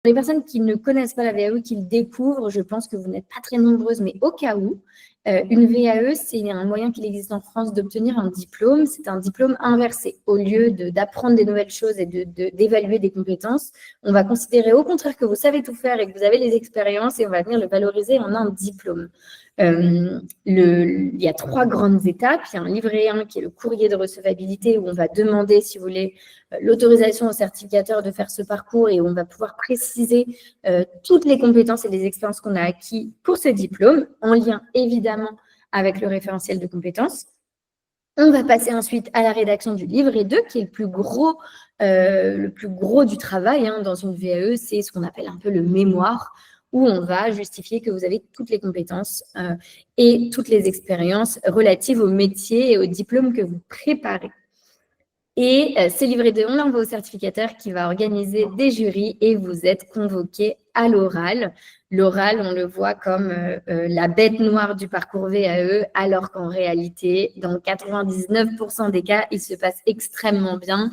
Les personnes qui ne connaissent pas la VAE, qui le découvrent, je pense que vous n'êtes pas très nombreuses, mais au cas où, une VAE, c'est un moyen qu'il existe en France d'obtenir un diplôme. C'est un diplôme inversé. Au lieu d'apprendre des nouvelles choses et d'évaluer des compétences, on va considérer au contraire que vous savez tout faire et que vous avez les expériences et on va venir le valoriser en un diplôme. Il y a 3 grandes étapes. Il y a un livret 1 qui est le courrier de recevabilité où on va demander, si vous voulez, l'autorisation au certificateur de faire ce parcours et où on va pouvoir préciser toutes les compétences et les expériences qu'on a acquis pour ce diplôme, en lien évidemment avec le référentiel de compétences. On va passer ensuite à la rédaction du livret 2, qui est le plus gros du travail dans une VAE, c'est ce qu'on appelle un peu le mémoire, où on va justifier que vous avez toutes les compétences et toutes les expériences relatives au métier et au diplôme que vous préparez. Et ce livret 2, on l'envoie au certificateur qui va organiser des jurys et vous êtes convoqué à l'oral. L'oral, on le voit comme la bête noire du parcours VAE, alors qu'en réalité, dans 99% des cas, il se passe extrêmement bien.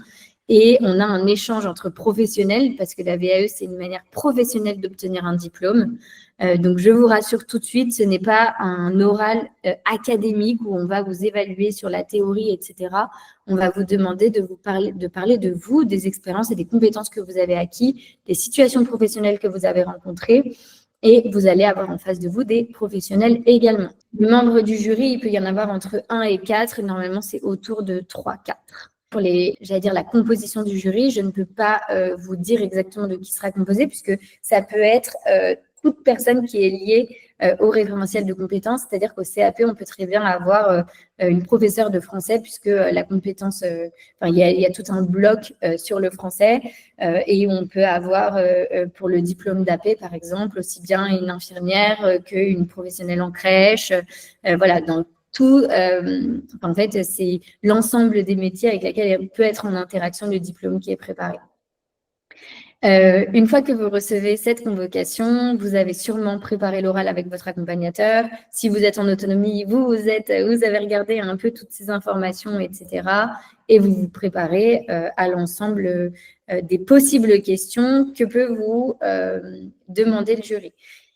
Et on a un échange entre professionnels, parce que la VAE, c'est une manière professionnelle d'obtenir un diplôme. Donc, je vous rassure tout de suite, ce n'est pas un oral académique où on va vous évaluer sur la théorie, etc. On va vous demander de parler de vous, des expériences et des compétences que vous avez acquis, des situations professionnelles que vous avez rencontrées. Et vous allez avoir en face de vous des professionnels également. Les membres du jury, il peut y en avoir entre 1 et 4. Normalement, c'est autour de 3-4. Pour la composition du jury, je ne peux pas vous dire exactement de qui sera composé, puisque ça peut être toute personne qui est liée au référentiel de compétences, c'est-à-dire qu'au CAP, on peut très bien avoir une professeure de français, puisque la compétence, il y a tout un bloc sur le français, et on peut avoir pour le diplôme d'AP, par exemple, aussi bien une infirmière qu'une professionnelle en crèche. Voilà, donc tout, en fait, c'est l'ensemble des métiers avec lesquels elle peut être en interaction le diplôme qui est préparé. Une fois que vous recevez cette convocation, vous avez sûrement préparé l'oral avec votre accompagnateur. Si vous êtes en autonomie, vous avez regardé un peu toutes ces informations, etc. Et vous vous préparez à l'ensemble des possibles questions que peut vous demander le jury.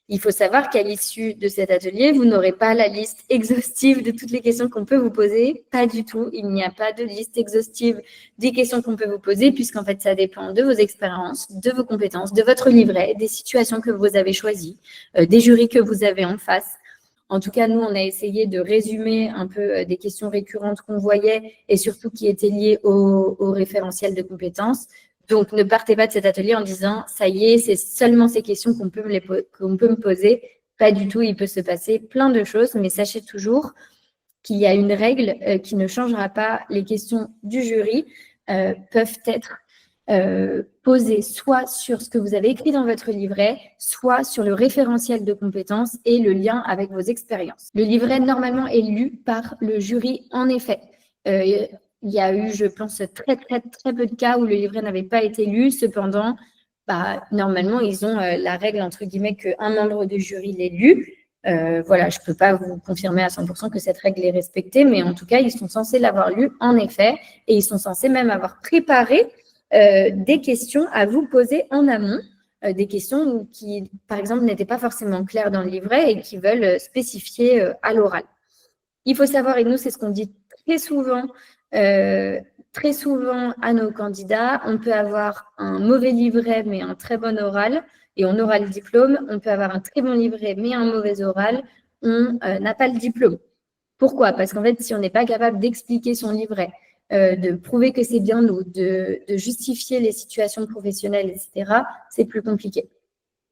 Il faut savoir qu'à l'issue de cet atelier, vous n'aurez pas la liste exhaustive de toutes les questions qu'on peut vous poser. Pas du tout. Il n'y a pas de liste exhaustive des questions qu'on peut vous poser, puisqu'en fait, ça dépend de vos expériences, de vos compétences, de votre livret, des situations que vous avez choisies, des jurys que vous avez en face. En tout cas, nous, on a essayé de résumer un peu des questions récurrentes qu'on voyait et surtout qui étaient liées au référentiel de compétences. Donc, ne partez pas de cet atelier en disant « ça y est, c'est seulement ces questions qu'on peut me poser ». Pas du tout, il peut se passer plein de choses, mais sachez toujours qu'il y a une règle qui ne changera pas. Les questions du jury peuvent être posées soit sur ce que vous avez écrit dans votre livret, soit sur le référentiel de compétences et le lien avec vos expériences. Le livret, normalement, est lu par le jury, en effet. Il y a eu, je pense, très peu de cas où le livret n'avait pas été lu. Cependant, normalement, ils ont la règle, entre guillemets, qu'un membre du jury l'ait lu. Voilà, je ne peux pas vous confirmer à 100% que cette règle est respectée, mais en tout cas, ils sont censés l'avoir lu, en effet, et ils sont censés même avoir préparé des questions à vous poser en amont, des questions qui, par exemple, n'étaient pas forcément claires dans le livret et qui veulent spécifier à l'oral. Il faut savoir, et nous, c'est ce qu'on dit très souvent à nos candidats, on peut avoir un mauvais livret, mais un très bon oral, et on aura le diplôme. On peut avoir un très bon livret, mais un mauvais oral, on n'a pas le diplôme. Pourquoi? Parce qu'en fait, si on n'est pas capable d'expliquer son livret, de prouver que c'est bien nous, de justifier les situations professionnelles, etc., c'est plus compliqué.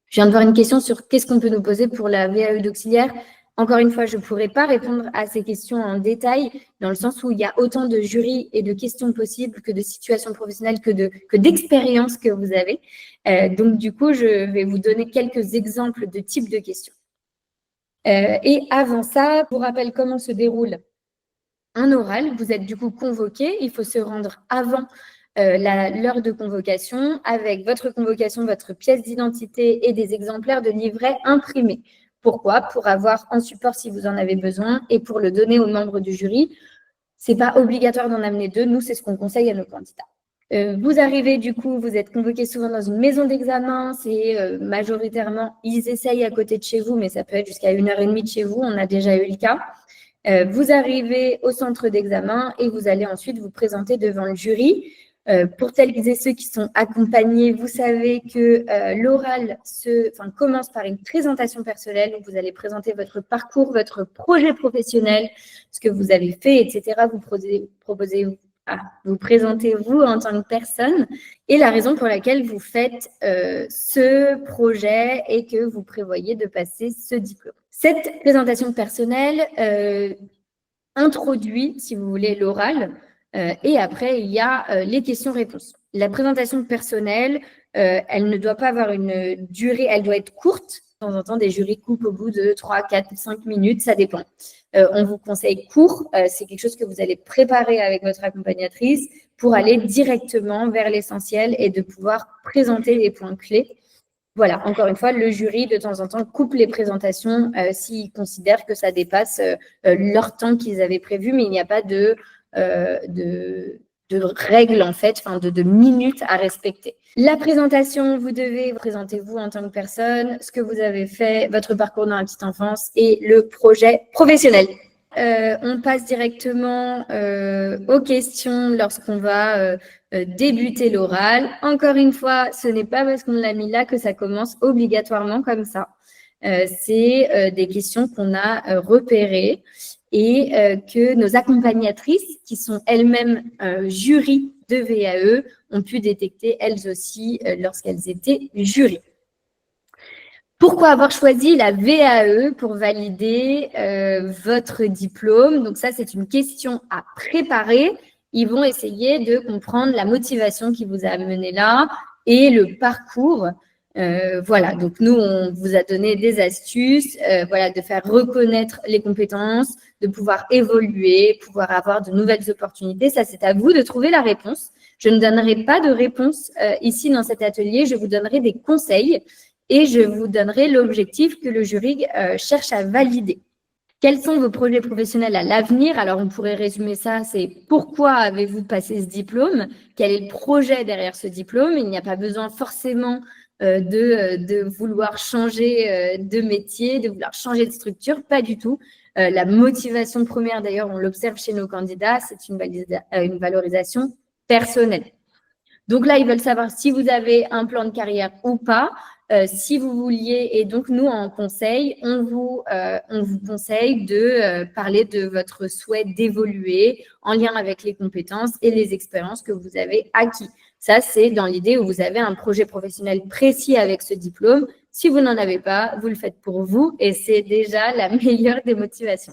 Je viens de voir une question sur qu'est-ce qu'on peut nous poser pour la VAE d'auxiliaire. Encore une fois, je ne pourrais pas répondre à ces questions en détail, dans le sens où il y a autant de jurys et de questions possibles que de situations professionnelles, que d'expériences que vous avez. Donc, du coup, je vais vous donner quelques exemples de types de questions. Et avant ça, je vous rappelle comment se déroule un oral. Vous êtes du coup convoqué. Il faut se rendre avant l'heure de convocation avec votre convocation, votre pièce d'identité et des exemplaires de livret imprimés. Pourquoi? Pour avoir en support si vous en avez besoin et pour le donner aux membres du jury. Ce n'est pas obligatoire d'en amener 2. Nous, c'est ce qu'on conseille à nos candidats. Vous arrivez du coup, vous êtes convoqué souvent dans une maison d'examen, c'est majoritairement, ils essayent à côté de chez vous, mais ça peut être jusqu'à 1h30 de chez vous, on a déjà eu le cas. Vous arrivez au centre d'examen et vous allez ensuite vous présenter devant le jury. Pour celles et ceux qui sont accompagnés, vous savez que l'oral commence par une présentation personnelle où vous allez présenter votre parcours, votre projet professionnel, ce que vous avez fait, etc. Vous présentez-vous en tant que personne et la raison pour laquelle vous faites ce projet et que vous prévoyez de passer ce diplôme. Cette présentation personnelle introduit, si vous voulez, l'oral et après, il y a les questions-réponses. La présentation personnelle, elle ne doit pas avoir une durée, elle doit être courte. De temps en temps, des jurys coupent au bout de 3, 4, 5 minutes, ça dépend. On vous conseille court, c'est quelque chose que vous allez préparer avec votre accompagnatrice pour aller directement vers l'essentiel et de pouvoir présenter les points clés. Voilà, encore une fois, le jury, de temps en temps, coupe les présentations s'ils considèrent que ça dépasse leur temps qu'ils avaient prévu, mais il n'y a pas de règles, en fait, de minutes à respecter. La présentation, vous devez présenter-vous en tant que personne, ce que vous avez fait, votre parcours dans la petite enfance et le projet professionnel. On passe directement aux questions lorsqu'on va débuter l'oral. Encore une fois, ce n'est pas parce qu'on l'a mis là que ça commence obligatoirement comme ça. C'est des questions qu'on a repérées et que nos accompagnatrices, qui sont elles-mêmes jury de VAE, ont pu détecter elles aussi lorsqu'elles étaient jury. Pourquoi avoir choisi la VAE pour valider votre diplôme? Donc ça, c'est une question à préparer. Ils vont essayer de comprendre la motivation qui vous a amené là et le parcours. Voilà, donc nous, on vous a donné des astuces, de faire reconnaître les compétences, de pouvoir évoluer, pouvoir avoir de nouvelles opportunités. Ça, c'est à vous de trouver la réponse. Je ne donnerai pas de réponse ici dans cet atelier. Je vous donnerai des conseils. Et je vous donnerai l'objectif que le jury cherche à valider. Quels sont vos projets professionnels à l'avenir? Alors, on pourrait résumer ça, c'est pourquoi avez-vous passé ce diplôme? Quel est le projet derrière ce diplôme? Il n'y a pas besoin forcément de vouloir changer de métier, de vouloir changer de structure, pas du tout. La motivation première, d'ailleurs, on l'observe chez nos candidats, c'est une valorisation personnelle. Donc là, ils veulent savoir si vous avez un plan de carrière ou pas. Si vous vouliez, et donc nous, en conseil, on vous conseille de parler de votre souhait d'évoluer en lien avec les compétences et les expériences que vous avez acquis. Ça, c'est dans l'idée où vous avez un projet professionnel précis avec ce diplôme. Si vous n'en avez pas, vous le faites pour vous et c'est déjà la meilleure des motivations.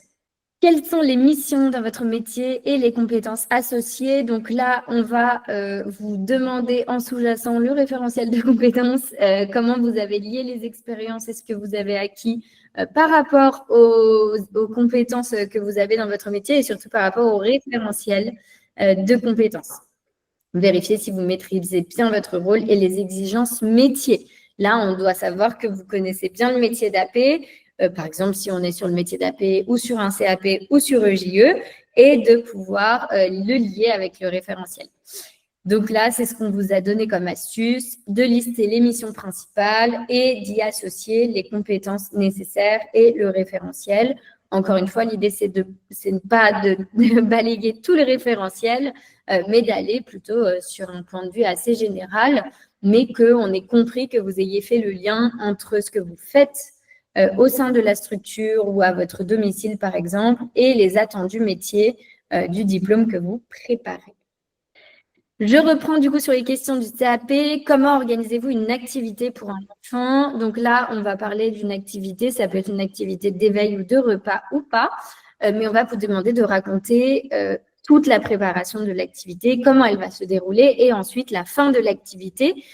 Quelles sont les missions dans votre métier et les compétences associées? Donc là, on va vous demander en sous-jacent le référentiel de compétences, comment vous avez lié les expériences et ce que vous avez acquis par rapport aux compétences que vous avez dans votre métier et surtout par rapport au référentiel de compétences. Vérifiez si vous maîtrisez bien votre rôle et les exigences métiers. Là, on doit savoir que vous connaissez bien le métier d'AP, par exemple, si on est sur le métier d'AP ou sur un CAP ou sur EJE, et de pouvoir le lier avec le référentiel. Donc là, c'est ce qu'on vous a donné comme astuce, de lister les missions principales et d'y associer les compétences nécessaires et le référentiel. Encore une fois, l'idée, c'est pas de balayer tout le référentiel, mais d'aller plutôt sur un point de vue assez général, mais qu'on ait compris que vous ayez fait le lien entre ce que vous faites au sein de la structure ou à votre domicile, par exemple, et les attendus métiers du diplôme que vous préparez. Je reprends du coup sur les questions du CAP. Comment organisez-vous une activité pour un enfant? Donc là, on va parler d'une activité. Ça peut être une activité d'éveil ou de repas ou pas. Mais on va vous demander de raconter toute la préparation de l'activité, comment elle va se dérouler et ensuite la fin de l'activité.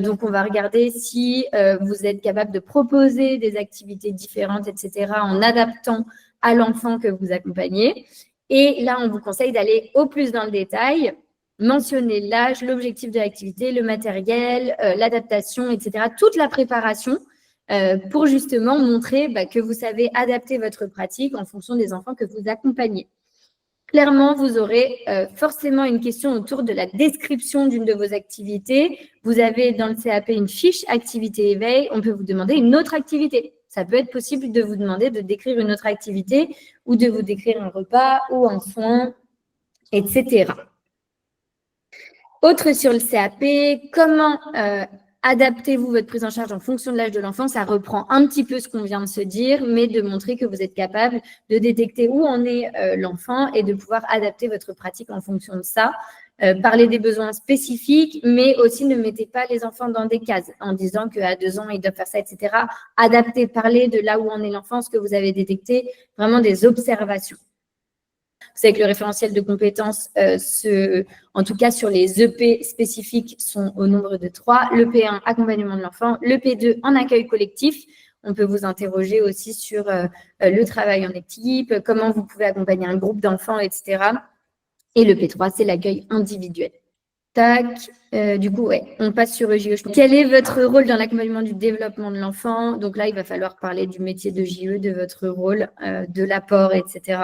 Donc, on va regarder si vous êtes capable de proposer des activités différentes, etc., en adaptant à l'enfant que vous accompagnez. Et là, on vous conseille d'aller au plus dans le détail, mentionner l'âge, l'objectif de l'activité, le matériel, l'adaptation, etc., toute la préparation pour justement montrer que vous savez adapter votre pratique en fonction des enfants que vous accompagnez. Clairement, vous aurez forcément une question autour de la description d'une de vos activités. Vous avez dans le CAP une fiche activité éveil. On peut vous demander une autre activité. Ça peut être possible de vous demander de décrire une autre activité ou de vous décrire un repas ou un soin, etc. Autre sur le CAP, comment adaptez-vous votre prise en charge en fonction de l'âge de l'enfant? Ça reprend un petit peu ce qu'on vient de se dire, mais de montrer que vous êtes capable de détecter où en est l'enfant et de pouvoir adapter votre pratique en fonction de ça. Parler des besoins spécifiques, mais aussi ne mettez pas les enfants dans des cases en disant qu'à 2 ans, ils doivent faire ça, etc. Adaptez, parlez de là où en est l'enfant, ce que vous avez détecté, vraiment des observations. Vous savez que le référentiel de compétences, en tout cas sur les EP spécifiques, sont au nombre de 3. Le P1, accompagnement de l'enfant. Le P2, en accueil collectif. On peut vous interroger aussi sur le travail en équipe, comment vous pouvez accompagner un groupe d'enfants, etc. Et le P3, c'est l'accueil individuel. Tac, du coup, ouais, on passe sur JE. Quel est votre rôle dans l'accompagnement du développement de l'enfant? Donc là, il va falloir parler du métier de JE, de votre rôle, de l'apport, etc.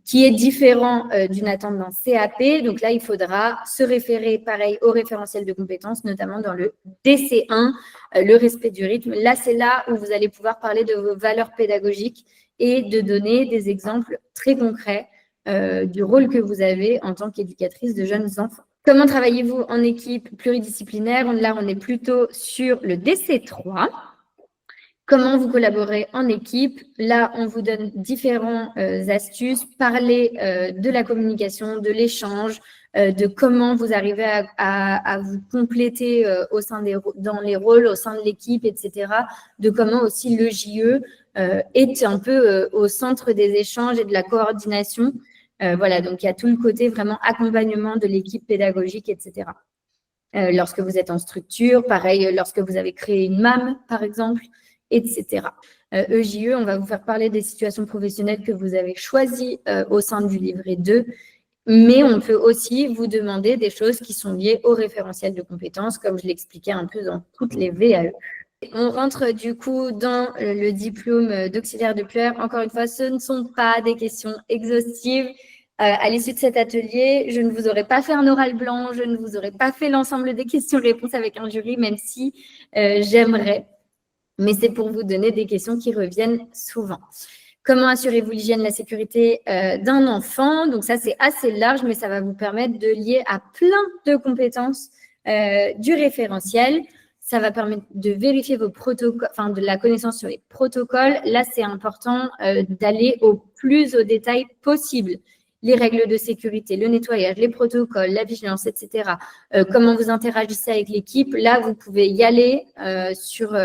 Qui est différent d'une attente d'un CAP. Donc là, il faudra se référer, pareil, au référentiel de compétences, notamment dans le DC1, le respect du rythme. Là, c'est là où vous allez pouvoir parler de vos valeurs pédagogiques et de donner des exemples très concrets du rôle que vous avez en tant qu'éducatrice de jeunes enfants. Comment travaillez-vous en équipe pluridisciplinaire? Là, on est plutôt sur le DC3. Comment vous collaborez en équipe? Là, on vous donne différentes astuces. Parler de la communication, de l'échange, de comment vous arrivez à vous compléter dans les rôles, au sein de l'équipe, etc. De comment aussi le JE est un peu au centre des échanges et de la coordination. Voilà, donc il y a tout le côté vraiment accompagnement de l'équipe pédagogique, etc. Lorsque vous êtes en structure, pareil, lorsque vous avez créé une MAM, par exemple, etc. EJE, on va vous faire parler des situations professionnelles que vous avez choisies au sein du livret 2, mais on peut aussi vous demander des choses qui sont liées au référentiel de compétences, comme je l'expliquais un peu dans toutes les VAE. On rentre du coup dans le diplôme d'auxiliaire de pleurs. Encore une fois, ce ne sont pas des questions exhaustives. À l'issue de cet atelier, je ne vous aurais pas fait un oral blanc, je ne vous aurais pas fait l'ensemble des questions-réponses avec un jury, même si j'aimerais. Mais c'est pour vous donner des questions qui reviennent souvent. Comment assurez-vous l'hygiène, la sécurité d'un enfant? Donc ça, c'est assez large, mais ça va vous permettre de lier à plein de compétences du référentiel. Ça va permettre de vérifier vos protocoles, enfin de la connaissance sur les protocoles. Là, c'est important d'aller au plus au détail possible. Les règles de sécurité, le nettoyage, les protocoles, la vigilance, etc. Comment vous interagissez avec l'équipe. Là, vous pouvez y aller sur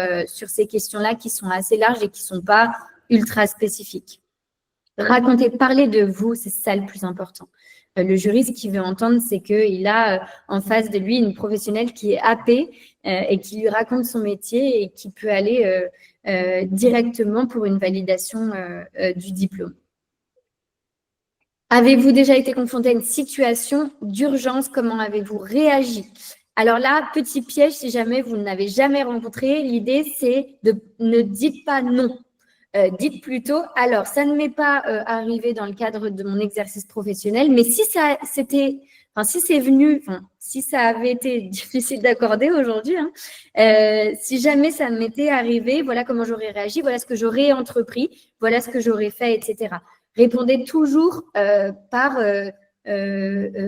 ces questions-là qui sont assez larges et qui ne sont pas ultra spécifiques. Raconter, parler de vous, c'est ça le plus important. Le jury, ce qu'il veut entendre, c'est qu'il a en face de lui une professionnelle qui est happée et qui lui raconte son métier et qui peut aller directement pour une validation du diplôme. Avez-vous déjà été confronté à une situation d'urgence? Comment avez-vous réagi? Alors là, petit piège, si jamais vous ne l'avez jamais rencontré, l'idée, c'est de ne dites pas non. Dites plutôt, alors, ça ne m'est pas arrivé dans le cadre de mon exercice professionnel, mais si si ça avait été difficile d'accorder aujourd'hui, si jamais ça m'était arrivé, voilà comment j'aurais réagi, voilà ce que j'aurais entrepris, voilà ce que j'aurais fait, etc. Répondez toujours par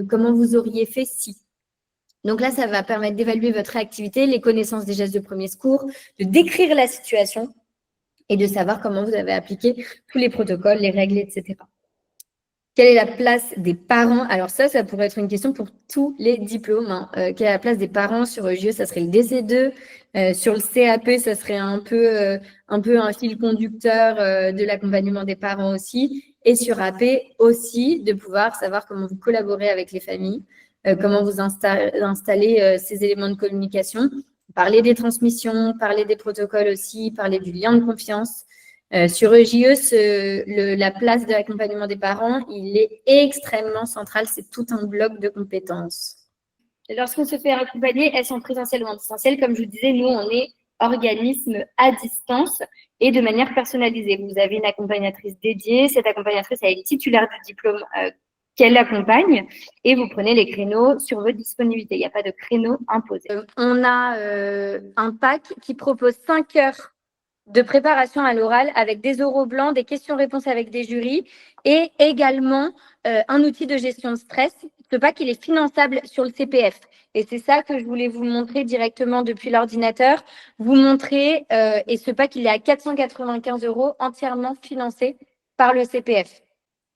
comment vous auriez fait si. Donc là, ça va permettre d'évaluer votre réactivité, les connaissances des gestes de premier secours, de décrire la situation et de savoir comment vous avez appliqué tous les protocoles, les règles, etc. Quelle est la place des parents? Alors ça pourrait être une question pour tous les diplômes. Quelle est la place des parents sur EJE? Ça serait le DC2. Sur le CAP, ça serait un peu un fil conducteur de l'accompagnement des parents aussi. Et sur AP aussi, de pouvoir savoir comment vous collaborez avec les familles, comment vous installez ces éléments de communication. Parler des transmissions, parler des protocoles aussi, parler du lien de confiance. Sur EJE, la place de l'accompagnement des parents, il est extrêmement central. C'est tout un bloc de compétences. Lorsqu'on se fait accompagner, est-ce en présentiel ou en distanciel? Comme je vous disais, nous, on est organisme à distance. et de manière personnalisée. Vous avez une accompagnatrice dédiée. Cette accompagnatrice, elle est titulaire du diplôme qu'elle accompagne et vous prenez les créneaux sur votre disponibilité. Il n'y a pas de créneau imposé. On a un pack qui propose 5 heures de préparation à l'oral avec des oraux blancs, des questions-réponses avec des jurys et également un outil de gestion de stress. Ce pack, il est finançable sur le CPF. Et c'est ça que je voulais vous montrer directement depuis l'ordinateur. Vous montrer, et ce pack, il est à 495 € entièrement financé par le CPF.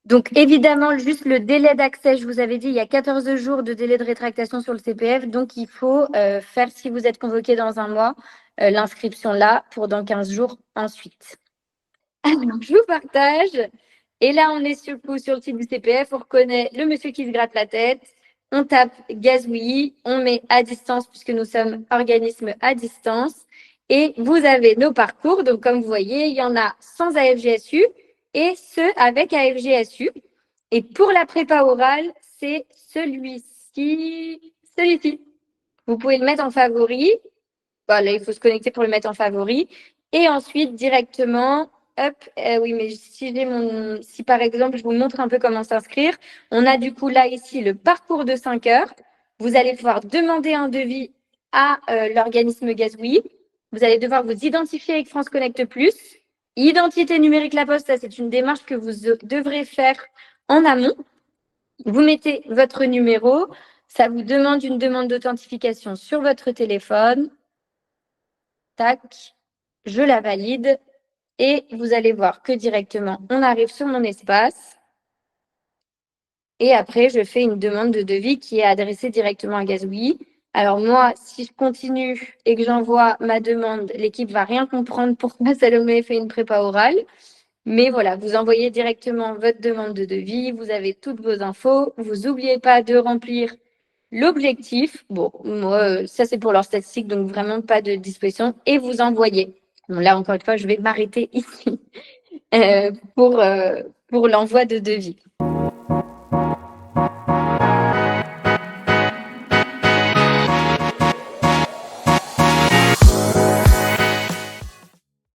Donc, évidemment, juste le délai d'accès, je vous avais dit, il y a 14 jours de délai de rétractation sur le CPF. Donc, il faut faire, si vous êtes convoqué dans un mois, l'inscription là pour dans 15 jours ensuite. Alors, je vous partage. Et là, on est sur le site du CPF. On reconnaît le monsieur qui se gratte la tête. On tape gazouillis. On met à distance puisque nous sommes organisme à distance. Et vous avez nos parcours. Donc, comme vous voyez, il y en a sans AFGSU et ceux avec AFGSU. Et pour la prépa orale, c'est celui-ci. Vous pouvez le mettre en favori. Voilà, il faut se connecter pour le mettre en favori. Et ensuite, directement, hop, oui, mais si par exemple, je vous montre un peu comment s'inscrire, on a du coup là, ici, le parcours de 5 heures. Vous allez pouvoir demander un devis à l'organisme Gazouillis. Vous allez devoir vous identifier avec France Connect Plus. Identité numérique La Poste, ça, c'est une démarche que vous devrez faire en amont. Vous mettez votre numéro. Ça vous demande une demande d'authentification sur votre téléphone. Tac, je la valide et vous allez voir que directement, on arrive sur mon espace. Et après, je fais une demande de devis qui est adressée directement à Gazouillis. Alors moi, si je continue et que j'envoie ma demande, l'équipe va rien comprendre pourquoi Salomé fait une prépa orale. Mais voilà, vous envoyez directement votre demande de devis, vous avez toutes vos infos. Vous n'oubliez pas de remplir l'objectif. Bon, moi, ça c'est pour leur statistique, donc vraiment pas de disposition. Et vous envoyez. Bon, là, encore une fois, je vais m'arrêter ici pour l'envoi de devis.